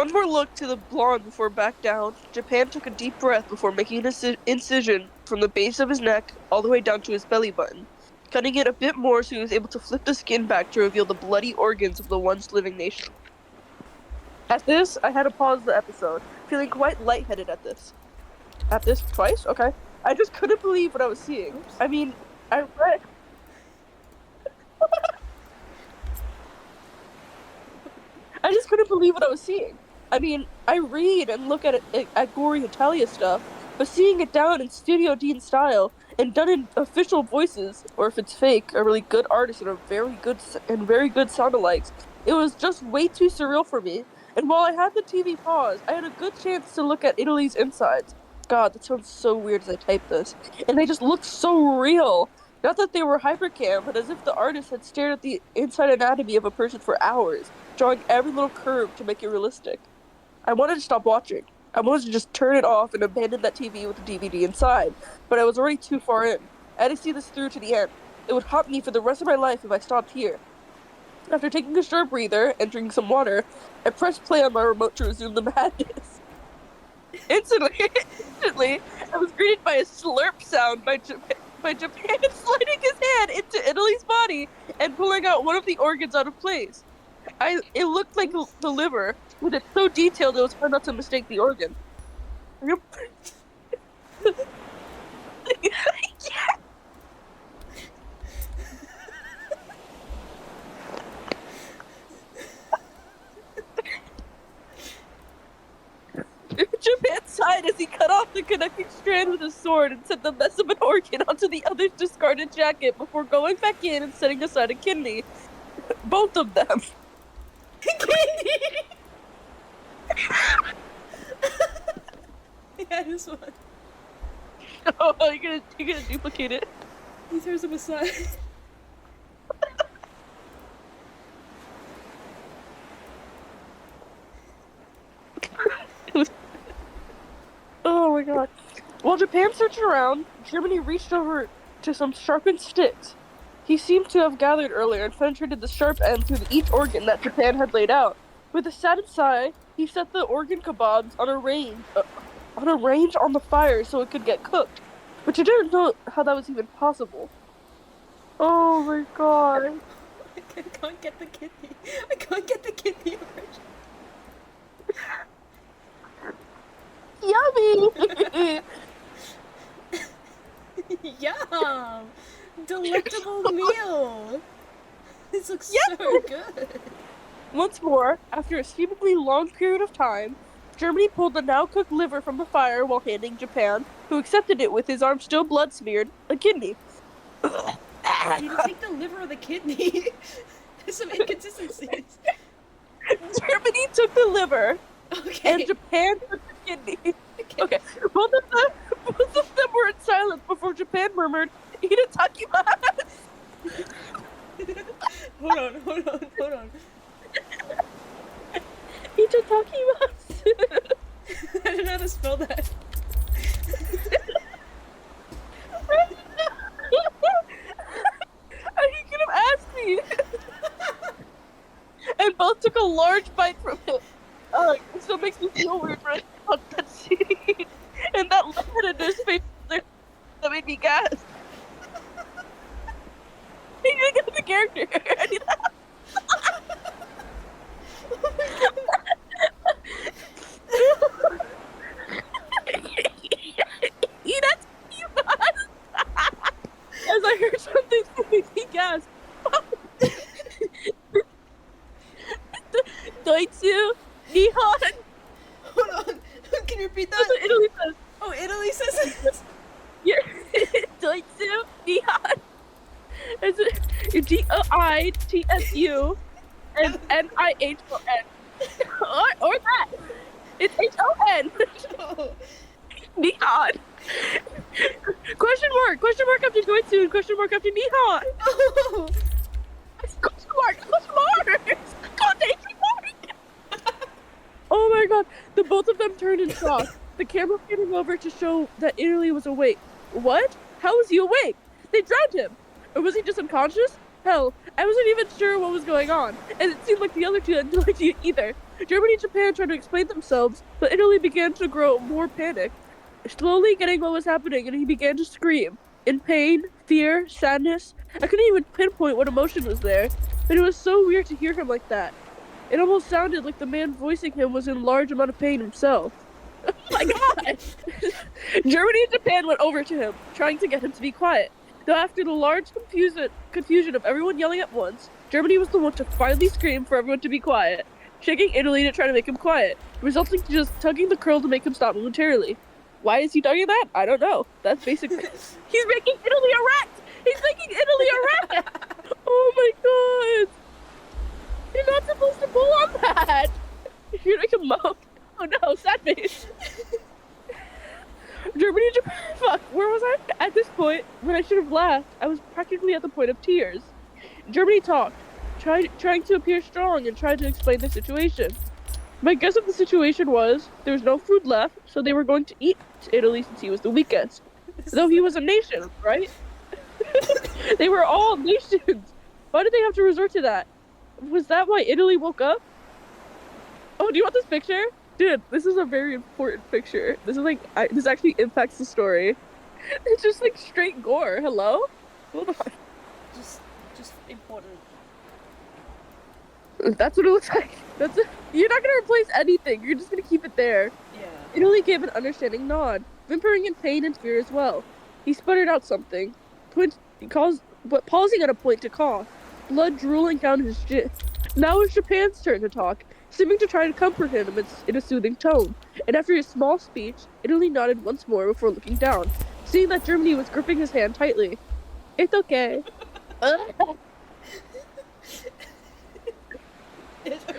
one more look to the blonde before back down, Japan took a deep breath before making an incision from the base of his neck all the way down to his belly button, cutting it a bit more so he was able to flip the skin back to reveal the bloody organs of the once living nation. At this, I had to pause the episode, feeling quite lightheaded at this. At this twice? Okay. I just couldn't believe what I was seeing. Oops. I mean, I read. I just couldn't believe what I was seeing. I mean, I read and look at gory Hetalia stuff, but seeing it down in Studio Dean style and done in official voices, or if it's fake, a really good artist and a very good sound alikes, it was just way too surreal for me. And while I had the TV paused, I had a good chance to look at Italy's insides. God, that sounds so weird as I type this. And they just looked so real. Not that they were hypercam, but as if the artist had stared at the inside anatomy of a person for hours, drawing every little curve to make it realistic. I wanted to stop watching. I wanted to just turn it off and abandon that TV with the DVD inside, but I was already too far in. I had to see this through to the end. It would haunt me for the rest of my life if I stopped here. After taking a short breather and drinking some water, I pressed play on my remote to resume the madness. Instantly, I was greeted by a slurp sound by Japan sliding his hand into Italy's body and pulling out one of the organs out of place. It looked like the liver, with it so detailed it was hard not to mistake the organ. Japan sighed as he cut off the connecting strand with his sword and sent the mess of an organ onto the other's discarded jacket before going back in and setting aside a kidney. Both of them. Kidney! Yeah, this one. Oh, you're gonna duplicate it. He throws him aside. Oh my god. While Japan searched around, Germany reached over to some sharpened sticks he seemed to have gathered earlier and penetrated the sharp end through each organ that Japan had laid out. With a sad sigh, he set the organ kebabs on a range on the fire so it could get cooked, which I didn't know how that was even possible. Oh my god. I can't get the kidney. I can't get the kidney version. Yummy! Yum! Delectable meal! This looks Yum! so good. Once more, after a seemingly long period of time, Germany pulled the now-cooked liver from the fire while handing Japan, who accepted it with his arm still blood-smeared, a kidney. You didn't take the liver or the kidney. There's some inconsistencies. Germany took the liver, Okay. and Japan took the kidney. Okay. Both of them were in silence before Japan murmured, "Hetalia." Hold on. Hetalia. I don't know how to spell that. You could have asked me. And both took a large bite from it. It still makes me feel weird right now, that scene. And that look in his face that made me gasp. I didn't get the character. I need that. As I heard something that made me gasp. Doitsu, Nihon. Hold on. Can you repeat That's that? what Italy says. Oh, Italy says this. Yeah. Doitsu, Nihon. It's DOITSU and NIHON. Or that. It's HON. Oh. Nihon. Question mark after Doitsu, and question mark after Nihon. Oh. Question mark. Oh my god. The both of them turned in shock. The camera panning over to show that Italy was awake. What? How was he awake? They drowned him. Or was he just unconscious? Hell, I wasn't even sure what was going on, and it seemed like the other two had no idea either. Germany and Japan tried to explain themselves, but Italy began to grow more panicked, slowly getting what was happening, and he began to scream. In pain, fear, sadness. I couldn't even pinpoint what emotion was there, but it was so weird to hear him like that. It almost sounded like the man voicing him was in large amount of pain himself. Oh my god! Germany and Japan went over to him, trying to get him to be quiet. Though after the large confusion of everyone yelling at once, Germany was the one to finally scream for everyone to be quiet, shaking Italy to try to make him quiet, resulting to just tugging the curl to make him stop momentarily. Why is he tugging that? I don't know. That's basic. He's making Italy erect! He's making Italy erect! Oh my god! You're not supposed to pull on that! You're like a moan. Oh no, sad face. Germany and Japan. Fuck, where was I? At this point, when I should have laughed, I was practically at the point of tears. Germany talked, trying to appear strong and tried to explain the situation. My guess of the situation was there was no food left, so they were going to eat Italy since he was the weakest. Though he was a nation, right? They were all nations. Why did they have to resort to that? Was that why Italy woke up? Oh, do you want this picture? Dude, this is a very important picture. This is like, this actually impacts the story. It's just like straight gore. Hello? Hold on. Just important. That's what it looks like. You're not gonna replace anything. You're just gonna keep it there. Yeah. Italy gave an understanding nod, whimpering in pain and fear as well. He sputtered out something, pausing at a point to cough, blood drooling down his chin. Now it was Japan's turn to talk, seeming to try to comfort him in a soothing tone. And after his small speech, Italy nodded once more before looking down, seeing that Germany was gripping his hand tightly. It's okay.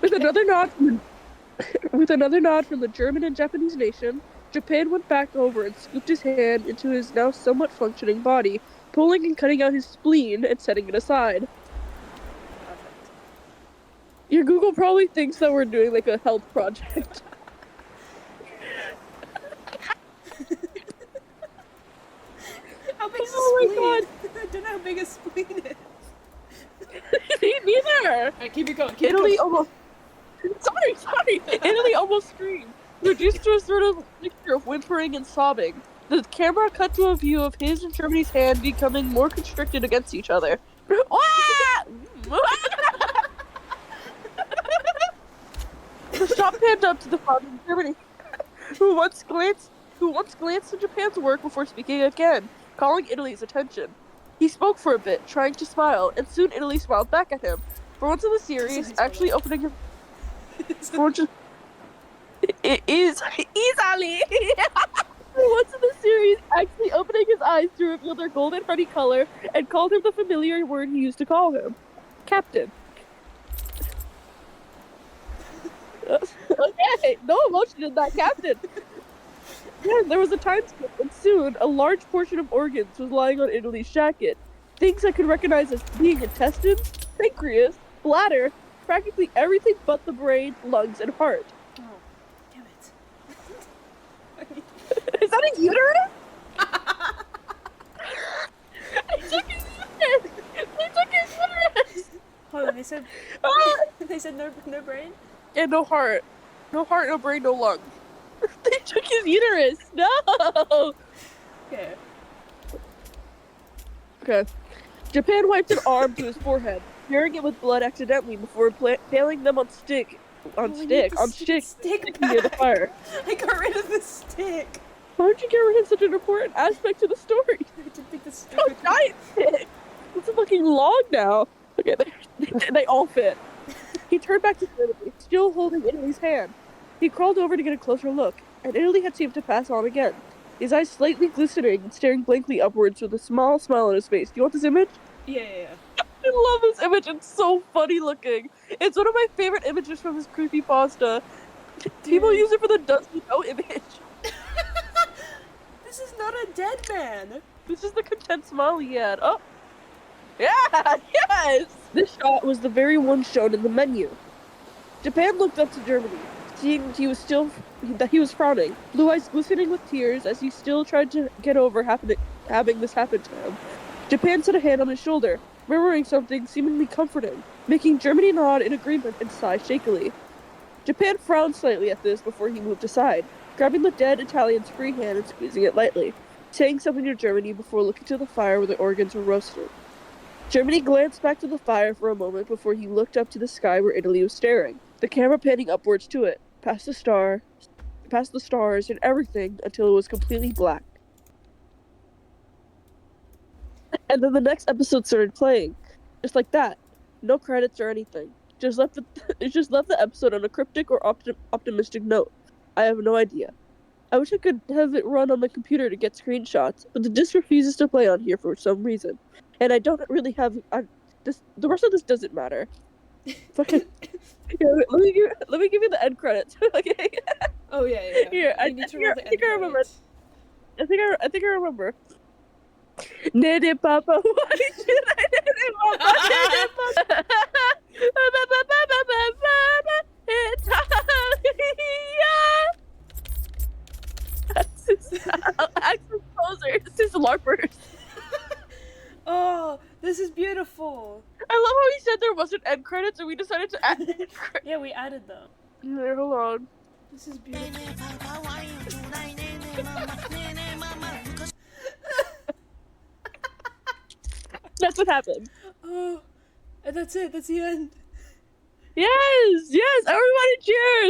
With another nod from the German and Japanese nation, Japan went back over and scooped his hand into his now somewhat functioning body, pulling and cutting out his spleen and setting it aside. Perfect. Your Google probably thinks that we're doing like a health project. How big is a Oh spleen? my god. I don't know how big a spleen is. Me neither. Alright, keep it going. Italy almost. Sorry. Italy almost screamed, reduced to a sort of mixture of whimpering and sobbing. The camera cut to a view of his and Germany's hand becoming more constricted against each other. The shot panned up to the father of Germany, who once glanced at Japan's work before speaking again, calling Italy's attention. He spoke for a bit, trying to smile, and soon Italy smiled back at him. For once in the series, actually opening his... It is easily. For once in the series, actually opening his eyes to reveal their golden honey color and called him the familiar word he used to call him. Captain. Okay, no emotion in that, Captain. Yeah, there was a time skip, and soon a large portion of organs was lying on Italy's jacket. Things I could recognize as being intestines, pancreas, bladder, practically everything but the brain, lungs, and heart. Oh, damn it. Is that a uterus? I took his uterus! They took his uterus! Hold on, they said no brain? And no heart. No heart, no brain, no lung. They took his uterus! No! Okay. Japan wiped an arm to his forehead, smearing it with blood accidentally before paling them on stick near the fire. I got rid of the stick. Why would you get rid of such an important aspect to the story? I didn't think the stick. Oh, giant stick! It's a fucking log now. Okay, they all fit. He turned back to Italy, still holding Italy's hand. He crawled over to get a closer look, and Italy had seemed to pass on again, his eyes slightly glistening and staring blankly upwards with a small smile on his face. Do you want this image? Yeah. I love this image. It's so funny looking. It's one of my favorite images from this creepypasta. People use it for the does he know image. This is not a dead man. This is the content smile he had. Oh. Yeah, yes! This shot was the very one shown in the menu. Japan looked up to Germany, seeing that he was frowning, blue eyes glistening with tears as he still tried to get over having this happen to him. Japan set a hand on his shoulder, murmuring something seemingly comforting, making Germany nod in agreement and sigh shakily. Japan frowned slightly at this before he moved aside, grabbing the dead Italian's free hand and squeezing it lightly, saying something to Germany before looking to the fire where the organs were roasted. Germany glanced back to the fire for a moment before he looked up to the sky where Italy was staring, the camera panning upwards to it, past the stars and everything until it was completely black. And then the next episode started playing, just like that. No credits or anything. It just left the episode on a cryptic or optimistic note. I have no idea. I wish I could have it run on my computer to get screenshots, but the disc refuses to play on here for some reason, and I don't really have. This the rest of this doesn't matter. Fucking let me give you the end credits. Okay. Oh yeah. Here, You need to roll the I think end I remember. credits. I think I remember. Nene Papa, why should I Nene Papa? Nene Papa. Hetalia. This is access posers. This is LARPers. Oh, this is beautiful. I love how he said there wasn't end credits and we decided to add end credits. Yeah, we added them. Here, hold on. This is beautiful. That's what happened. Oh, and that's it. That's the end. Yes, everybody cheers.